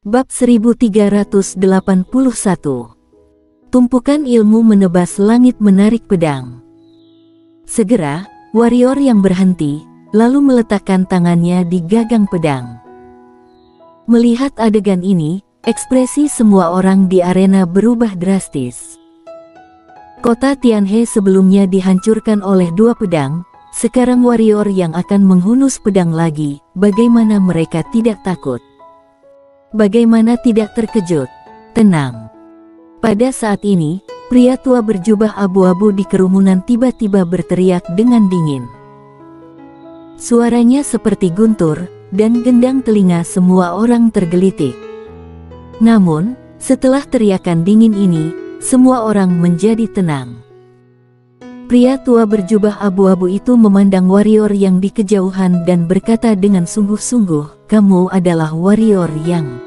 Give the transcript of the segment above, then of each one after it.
Bab 1381. Tumpukan ilmu menebas langit menarik pedang. Segera, warrior yang berhenti, lalu meletakkan tangannya di gagang pedang. Melihat adegan ini, ekspresi semua orang di arena berubah drastis. Kota Tianhe sebelumnya dihancurkan oleh dua pedang, sekarang warrior yang akan menghunus pedang lagi, bagaimana mereka tidak takut? Bagaimana tidak terkejut? Tenang. Pada saat ini, pria tua berjubah abu-abu di kerumunan tiba-tiba berteriak dengan dingin. Suaranya seperti guntur, dan gendang telinga semua orang tergelitik. Namun, setelah teriakan dingin ini, semua orang menjadi tenang. Pria tua berjubah abu-abu itu memandang warrior yang di kejauhan dan berkata dengan sungguh-sungguh, "Kamu adalah warrior yang..."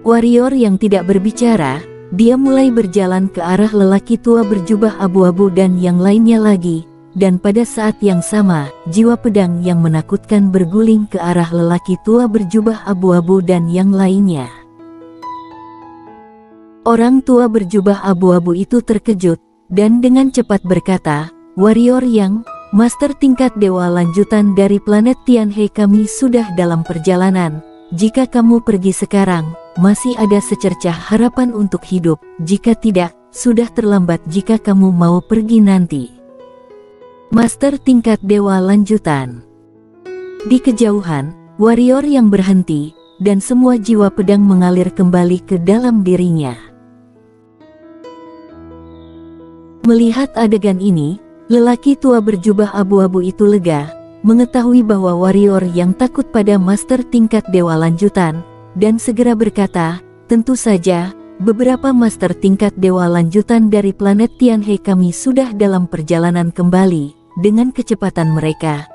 Warrior yang tidak berbicara, dia mulai berjalan ke arah lelaki tua berjubah abu-abu dan yang lainnya lagi, dan pada saat yang sama, jiwa pedang yang menakutkan berguling ke arah lelaki tua berjubah abu-abu dan yang lainnya. Orang tua berjubah abu-abu itu terkejut, dan dengan cepat berkata, "Warrior yang, master tingkat dewa lanjutan dari planet Tianhe, kami sudah dalam perjalanan. Jika kamu pergi sekarang, masih ada secercah harapan untuk hidup. Jika tidak, sudah terlambat jika kamu mau pergi nanti." Master tingkat dewa lanjutan. Di kejauhan, warrior yang berhenti, dan semua jiwa pedang mengalir kembali ke dalam dirinya. Melihat adegan ini, lelaki tua berjubah abu-abu itu lega, mengetahui bahwa warrior yang takut pada master tingkat dewa lanjutan, dan segera berkata, "Tentu saja, beberapa master tingkat dewa lanjutan dari planet Tianhe kami sudah dalam perjalanan kembali. Dengan kecepatan mereka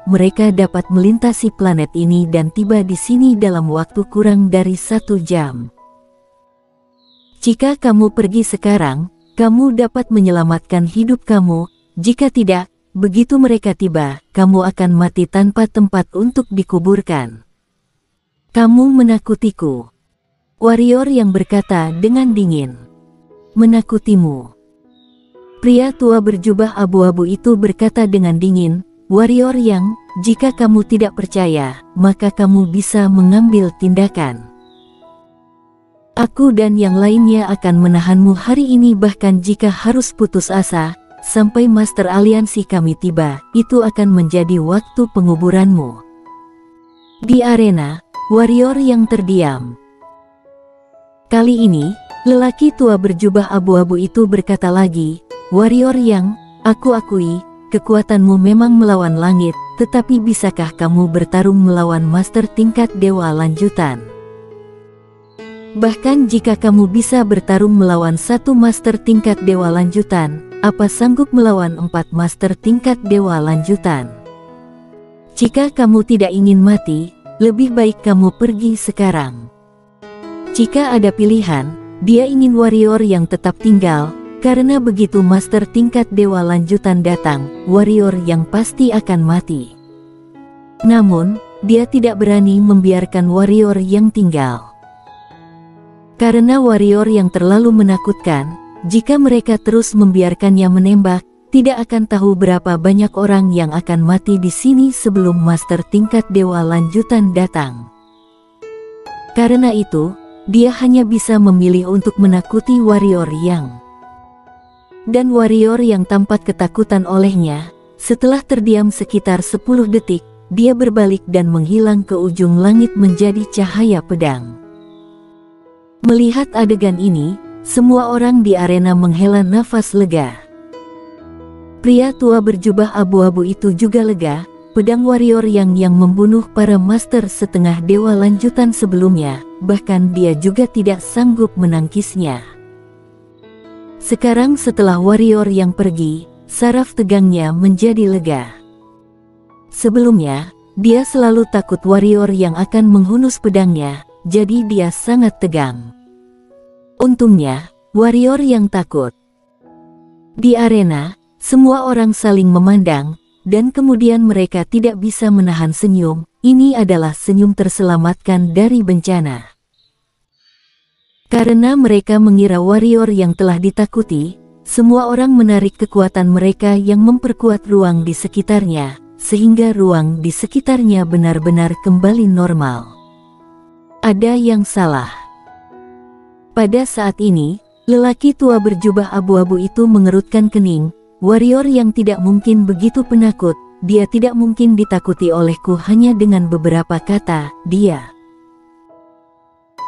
dapat melintasi planet ini dan tiba di sini dalam waktu kurang dari 1 jam. Jika kamu pergi sekarang, kamu dapat menyelamatkan hidup kamu. Jika tidak, begitu mereka tiba, kamu akan mati tanpa tempat untuk dikuburkan." "Kamu menakutiku?" Warrior yang berkata dengan dingin. "Menakutimu?" Pria tua berjubah abu-abu itu berkata dengan dingin, "Warrior yang, jika kamu tidak percaya, maka kamu bisa mengambil tindakan. Aku dan yang lainnya akan menahanmu hari ini, bahkan jika harus putus asa, sampai master aliansi kami tiba, itu akan menjadi waktu penguburanmu." Di arena, warrior yang terdiam. Kali ini, lelaki tua berjubah abu-abu itu berkata lagi, "Warrior yang, aku akui, kekuatanmu memang melawan langit, tetapi bisakah kamu bertarung melawan master tingkat dewa lanjutan? Bahkan jika kamu bisa bertarung melawan satu master tingkat dewa lanjutan, apa sanggup melawan 4 master tingkat dewa lanjutan? Jika kamu tidak ingin mati, lebih baik kamu pergi sekarang." Jika ada pilihan, dia ingin warrior yang tetap tinggal, karena begitu master tingkat dewa lanjutan datang, warrior yang pasti akan mati. Namun, dia tidak berani membiarkan warrior yang tinggal. Karena warrior yang terlalu menakutkan, jika mereka terus membiarkannya menembak, tidak akan tahu berapa banyak orang yang akan mati di sini sebelum master tingkat dewa lanjutan datang. Karena itu, dia hanya bisa memilih untuk menakuti warrior yang. Dan warrior yang tampak ketakutan olehnya, setelah terdiam sekitar 10 detik, dia berbalik dan menghilang ke ujung langit menjadi cahaya pedang. Melihat adegan ini, semua orang di arena menghela nafas lega. Pria tua berjubah abu-abu itu juga lega, pedang warrior yang membunuh para master setengah dewa lanjutan sebelumnya, bahkan dia juga tidak sanggup menangkisnya. Sekarang setelah warrior yang pergi, saraf tegangnya menjadi lega. Sebelumnya, dia selalu takut warrior yang akan menghunus pedangnya, jadi dia sangat tegang. Untungnya, warrior yang takut. Di arena, semua orang saling memandang, dan kemudian mereka tidak bisa menahan senyum. Ini adalah senyum terselamatkan dari bencana. Karena mereka mengira warrior yang telah ditakuti, semua orang menarik kekuatan mereka yang memperkuat ruang di sekitarnya, sehingga ruang di sekitarnya benar-benar kembali normal. Ada yang salah. Pada saat ini, lelaki tua berjubah abu-abu itu mengerutkan kening. Warrior yang tidak mungkin begitu penakut, dia tidak mungkin ditakuti olehku hanya dengan beberapa kata, dia.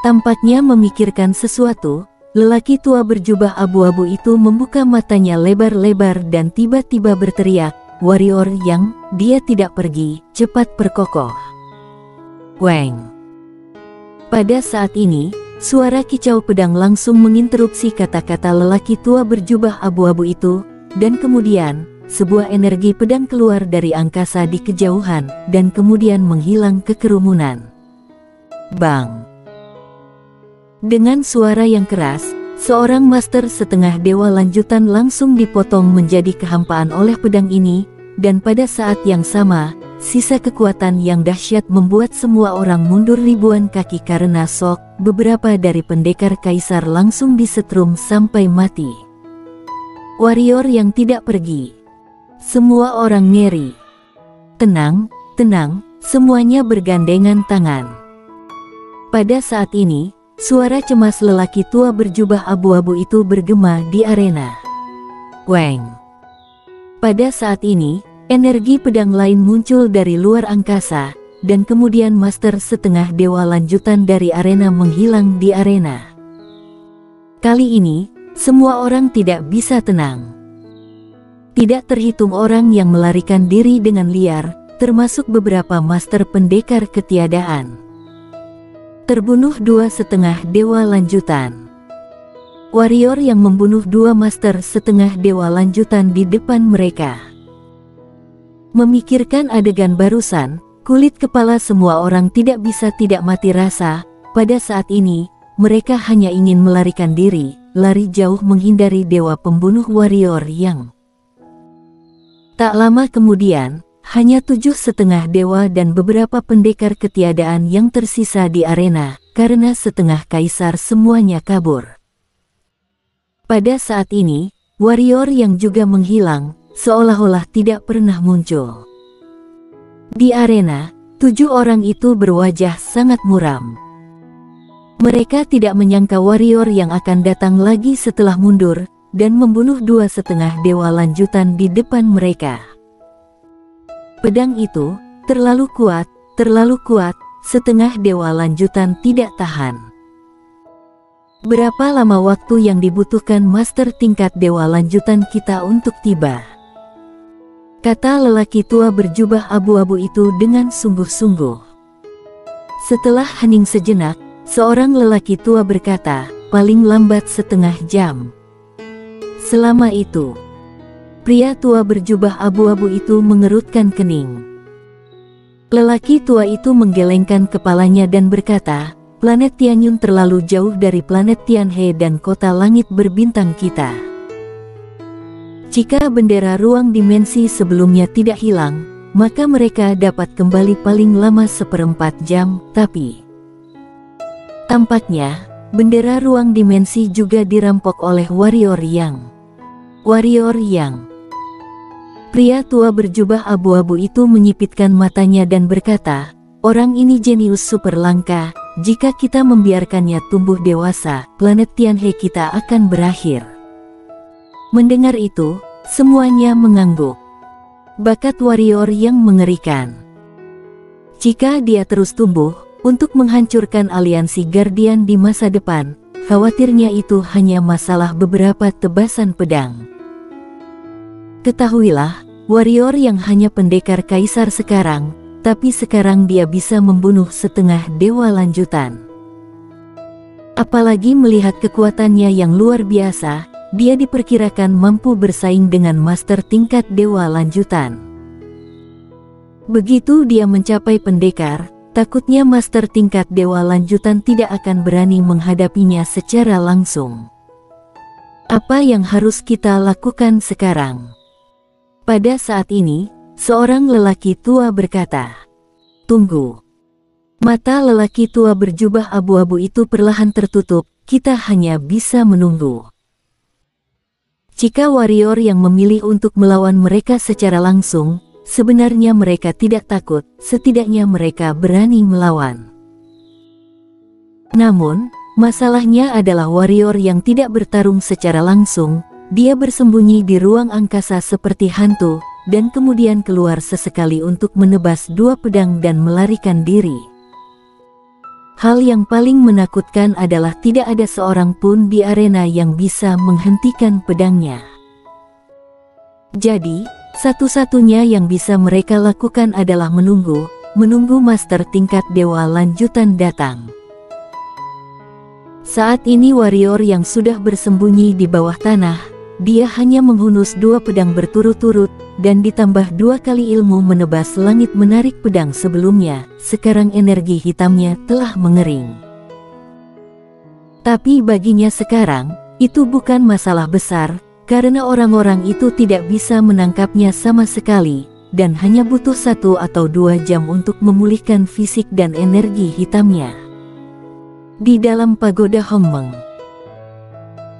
Tampaknya memikirkan sesuatu, lelaki tua berjubah abu-abu itu membuka matanya lebar-lebar dan tiba-tiba berteriak, warrior yang, dia tidak pergi, cepat perkokoh. Weng. Pada saat ini, suara kicau pedang langsung menginterupsi kata-kata lelaki tua berjubah abu-abu itu, dan kemudian, sebuah energi pedang keluar dari angkasa di kejauhan, dan kemudian menghilang ke kerumunan. Bang! Dengan suara yang keras, seorang master setengah dewa lanjutan langsung dipotong menjadi kehampaan oleh pedang ini, dan pada saat yang sama, sisa kekuatan yang dahsyat membuat semua orang mundur ribuan kaki karena shock. Beberapa dari pendekar kaisar langsung disetrum sampai mati. Warrior yang tidak pergi. Semua orang ngeri. Tenang, tenang, semuanya bergandengan tangan. Pada saat ini, suara cemas lelaki tua berjubah abu-abu itu bergema di arena. Weng. Pada saat ini, energi pedang lain muncul dari luar angkasa, dan kemudian master setengah dewa lanjutan dari arena menghilang di arena. Kali ini, semua orang tidak bisa tenang. Tidak terhitung orang yang melarikan diri dengan liar, termasuk beberapa master pendekar ketiadaan. Terbunuh 2,5 dewa lanjutan. Warrior yang membunuh 2 master setengah dewa lanjutan di depan mereka. Memikirkan adegan barusan, kulit kepala semua orang tidak bisa tidak mati rasa. Pada saat ini, mereka hanya ingin melarikan diri, lari jauh menghindari dewa pembunuh warrior yang. Tak lama kemudian, hanya 7,5 dewa dan beberapa pendekar ketiadaan yang tersisa di arena, karena setengah kaisar semuanya kabur. Pada saat ini, warrior yang juga menghilang, seolah-olah tidak pernah muncul. Di arena, 7 orang itu berwajah sangat muram. Mereka tidak menyangka warrior yang akan datang lagi setelah mundur, dan membunuh 2,5 dewa lanjutan di depan mereka. Pedang itu, terlalu kuat, setengah dewa lanjutan tidak tahan. Berapa lama waktu yang dibutuhkan master tingkat dewa lanjutan kita untuk tiba? Kata lelaki tua berjubah abu-abu itu dengan sungguh-sungguh. Setelah hening sejenak, seorang lelaki tua berkata, paling lambat setengah jam. Selama itu, pria tua berjubah abu-abu itu mengerutkan kening. Lelaki tua itu menggelengkan kepalanya dan berkata, planet Tianyun terlalu jauh dari planet Tianhe dan kota langit berbintang kita. Jika bendera ruang dimensi sebelumnya tidak hilang, maka mereka dapat kembali paling lama 1/4 jam, tapi tampaknya, bendera ruang dimensi juga dirampok oleh warrior yang. Pria tua berjubah abu-abu itu menyipitkan matanya dan berkata, orang ini jenius super langka. Jika kita membiarkannya tumbuh dewasa, planet Tianhe kita akan berakhir. Mendengar itu, semuanya mengangguk. Bakat warrior yang mengerikan. Jika dia terus tumbuh, untuk menghancurkan aliansi Guardian di masa depan, khawatirnya itu hanya masalah beberapa tebasan pedang. Ketahuilah, warrior yang hanya pendekar kaisar sekarang, tapi sekarang dia bisa membunuh setengah dewa lanjutan. Apalagi melihat kekuatannya yang luar biasa, dia diperkirakan mampu bersaing dengan master tingkat dewa lanjutan. Begitu dia mencapai pendekar, takutnya master tingkat dewa lanjutan tidak akan berani menghadapinya secara langsung. Apa yang harus kita lakukan sekarang? Pada saat ini, Seorang lelaki tua berkata, "Tunggu." Mata lelaki tua berjubah abu-abu itu perlahan tertutup, "Kita hanya bisa menunggu." Jika warrior yang memilih untuk melawan mereka secara langsung, sebenarnya mereka tidak takut, setidaknya mereka berani melawan. Namun, masalahnya adalah warrior yang tidak bertarung secara langsung, dia bersembunyi di ruang angkasa seperti hantu, dan kemudian keluar sesekali untuk menebas dua pedang dan melarikan diri. Hal yang paling menakutkan adalah tidak ada seorang pun di arena yang bisa menghentikan pedangnya. Jadi, satu-satunya yang bisa mereka lakukan adalah menunggu master tingkat dewa lanjutan datang. Saat ini warrior yang sudah bersembunyi di bawah tanah, dia hanya menghunus dua pedang berturut-turut, dan ditambah dua kali ilmu menebas langit menarik pedang sebelumnya, sekarang energi hitamnya telah mengering. Tapi baginya sekarang, itu bukan masalah besar, karena orang-orang itu tidak bisa menangkapnya sama sekali, dan hanya butuh 1 atau 2 jam untuk memulihkan fisik dan energi hitamnya. Di dalam pagoda Hongmeng,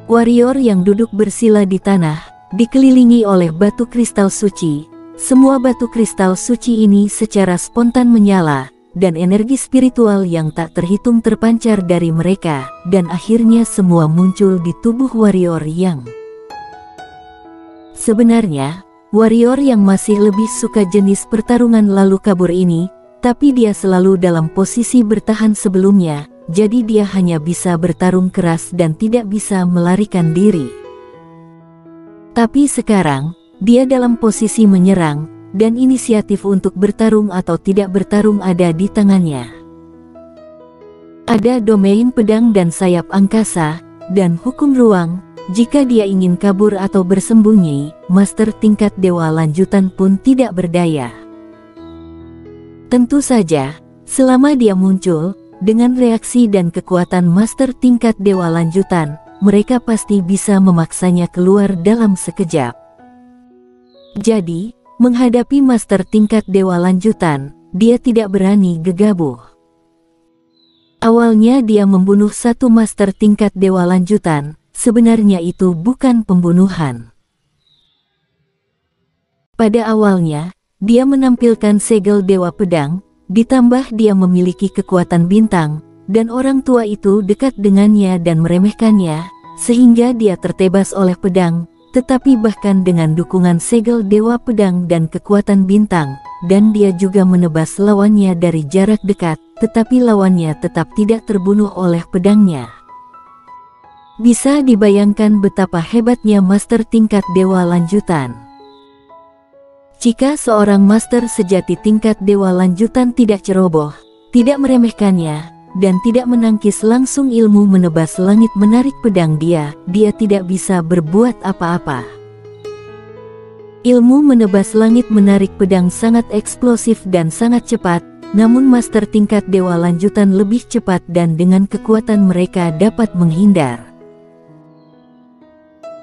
warrior yang duduk bersila di tanah, dikelilingi oleh batu kristal suci. Semua batu kristal suci ini secara spontan menyala, dan energi spiritual yang tak terhitung terpancar dari mereka, dan akhirnya semua muncul di tubuh warrior yang sebenarnya, warrior yang masih lebih suka jenis pertarungan lalu kabur ini, tapi dia selalu dalam posisi bertahan sebelumnya, jadi dia hanya bisa bertarung keras dan tidak bisa melarikan diri. Tapi sekarang, dia dalam posisi menyerang, dan inisiatif untuk bertarung atau tidak bertarung ada di tangannya. Ada domain pedang dan sayap angkasa, dan hukum ruang. Jika dia ingin kabur atau bersembunyi, master tingkat dewa lanjutan pun tidak berdaya. Tentu saja, selama dia muncul, dengan reaksi dan kekuatan master tingkat dewa lanjutan, mereka pasti bisa memaksanya keluar dalam sekejap. Jadi, menghadapi master tingkat dewa lanjutan, dia tidak berani gegabah. Awalnya dia membunuh satu master tingkat dewa lanjutan, sebenarnya itu bukan pembunuhan. Pada awalnya, dia menampilkan segel dewa pedang, ditambah dia memiliki kekuatan bintang, dan orang tua itu dekat dengannya dan meremehkannya, sehingga dia tertebas oleh pedang, tetapi bahkan dengan dukungan segel dewa pedang dan kekuatan bintang, dan dia juga menebas lawannya dari jarak dekat, tetapi lawannya tetap tidak terbunuh oleh pedangnya. Bisa dibayangkan betapa hebatnya master tingkat dewa lanjutan. Jika seorang master sejati tingkat dewa lanjutan tidak ceroboh, tidak meremehkannya, dan tidak menangkis langsung ilmu menebas langit menarik pedang dia tidak bisa berbuat apa-apa. Ilmu menebas langit menarik pedang sangat eksplosif dan sangat cepat, namun master tingkat dewa lanjutan lebih cepat dan dengan kekuatan mereka dapat menghindar.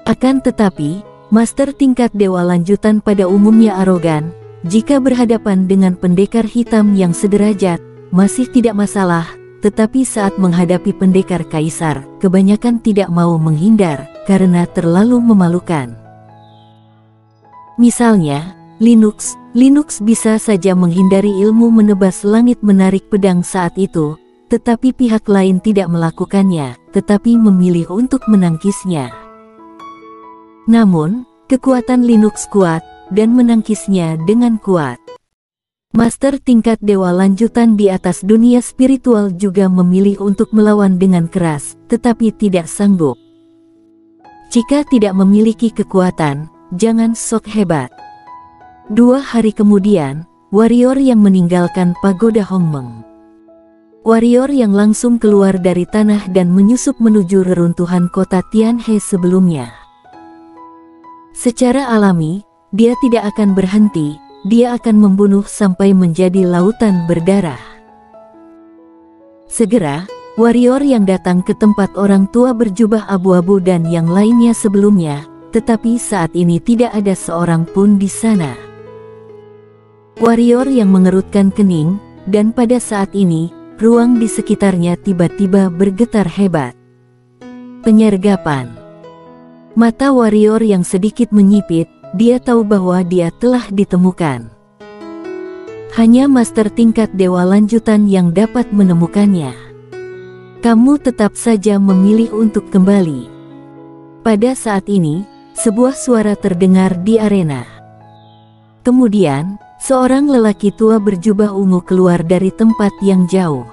Akan tetapi, master tingkat dewa lanjutan pada umumnya arogan. Jika berhadapan dengan pendekar hitam yang sederajat, masih tidak masalah, tetapi saat menghadapi pendekar kaisar, kebanyakan tidak mau menghindar, karena terlalu memalukan. Misalnya, Linux bisa saja menghindari ilmu menebas langit menarik pedang saat itu, tetapi pihak lain tidak melakukannya, tetapi memilih untuk menangkisnya. Namun, kekuatan Linux kuat, dan menangkisnya dengan kuat. Master tingkat dewa lanjutan di atas dunia spiritual juga memilih untuk melawan dengan keras, tetapi tidak sanggup. Jika tidak memiliki kekuatan, jangan sok hebat. 2 hari kemudian, warrior yang meninggalkan pagoda Hongmeng. Warrior yang langsung keluar dari tanah dan menyusup menuju reruntuhan kota Tianhe sebelumnya. Secara alami, dia tidak akan berhenti, dia akan membunuh sampai menjadi lautan berdarah. Segera, warrior yang datang ke tempat orang tua berjubah abu-abu dan yang lainnya sebelumnya, tetapi saat ini tidak ada seorang pun di sana. Warrior yang mengerutkan kening, dan pada saat ini, ruang di sekitarnya tiba-tiba bergetar hebat. Penyergapan. Mata warrior yang sedikit menyipit, dia tahu bahwa dia telah ditemukan. Hanya master tingkat dewa lanjutan yang dapat menemukannya. Kamu tetap saja memilih untuk kembali. Pada saat ini, sebuah suara terdengar di arena. Kemudian, seorang lelaki tua berjubah ungu keluar dari tempat yang jauh.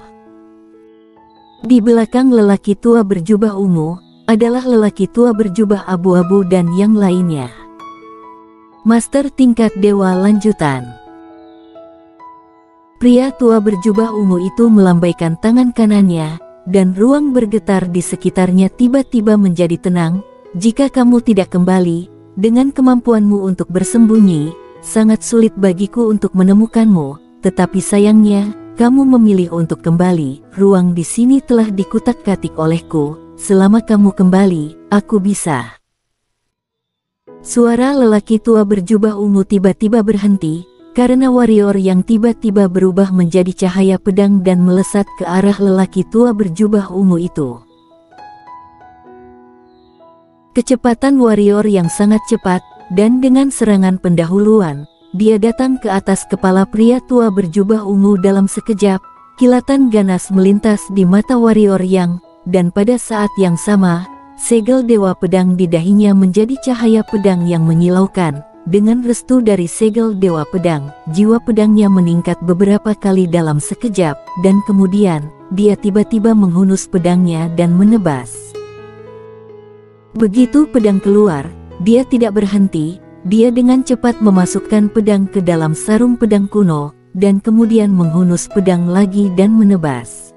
Di belakang lelaki tua berjubah ungu, adalah lelaki tua berjubah abu-abu dan yang lainnya. Master tingkat dewa lanjutan. Pria tua berjubah ungu itu melambaikan tangan kanannya, dan ruang bergetar di sekitarnya tiba-tiba menjadi tenang. Jika kamu tidak kembali, dengan kemampuanmu untuk bersembunyi, sangat sulit bagiku untuk menemukanmu, tetapi sayangnya, kamu memilih untuk kembali. Ruang di sini telah dikutak-katik olehku, selama kamu kembali, aku bisa. Suara lelaki tua berjubah ungu tiba-tiba berhenti, karena warrior yang tiba-tiba berubah menjadi cahaya pedang dan melesat ke arah lelaki tua berjubah ungu itu. Kecepatan warrior yang sangat cepat, dan dengan serangan pendahuluan, dia datang ke atas kepala pria tua berjubah ungu dalam sekejap. Kilatan ganas melintas di mata warrior yang, dan pada saat yang sama, segel dewa pedang di dahinya menjadi cahaya pedang yang menyilaukan. Dengan restu dari segel dewa pedang, jiwa pedangnya meningkat beberapa kali dalam sekejap, dan kemudian, dia tiba-tiba menghunus pedangnya dan menebas. Begitu pedang keluar, dia tidak berhenti, dia dengan cepat memasukkan pedang ke dalam sarung pedang kuno, dan kemudian menghunus pedang lagi dan menebas.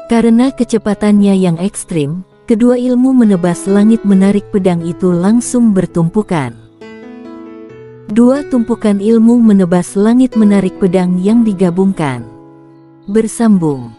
Karena kecepatannya yang ekstrim, kedua ilmu menebas langit menarik pedang itu langsung bertumpukan. Dua tumpukan ilmu menebas langit menarik pedang yang digabungkan. Bersambung.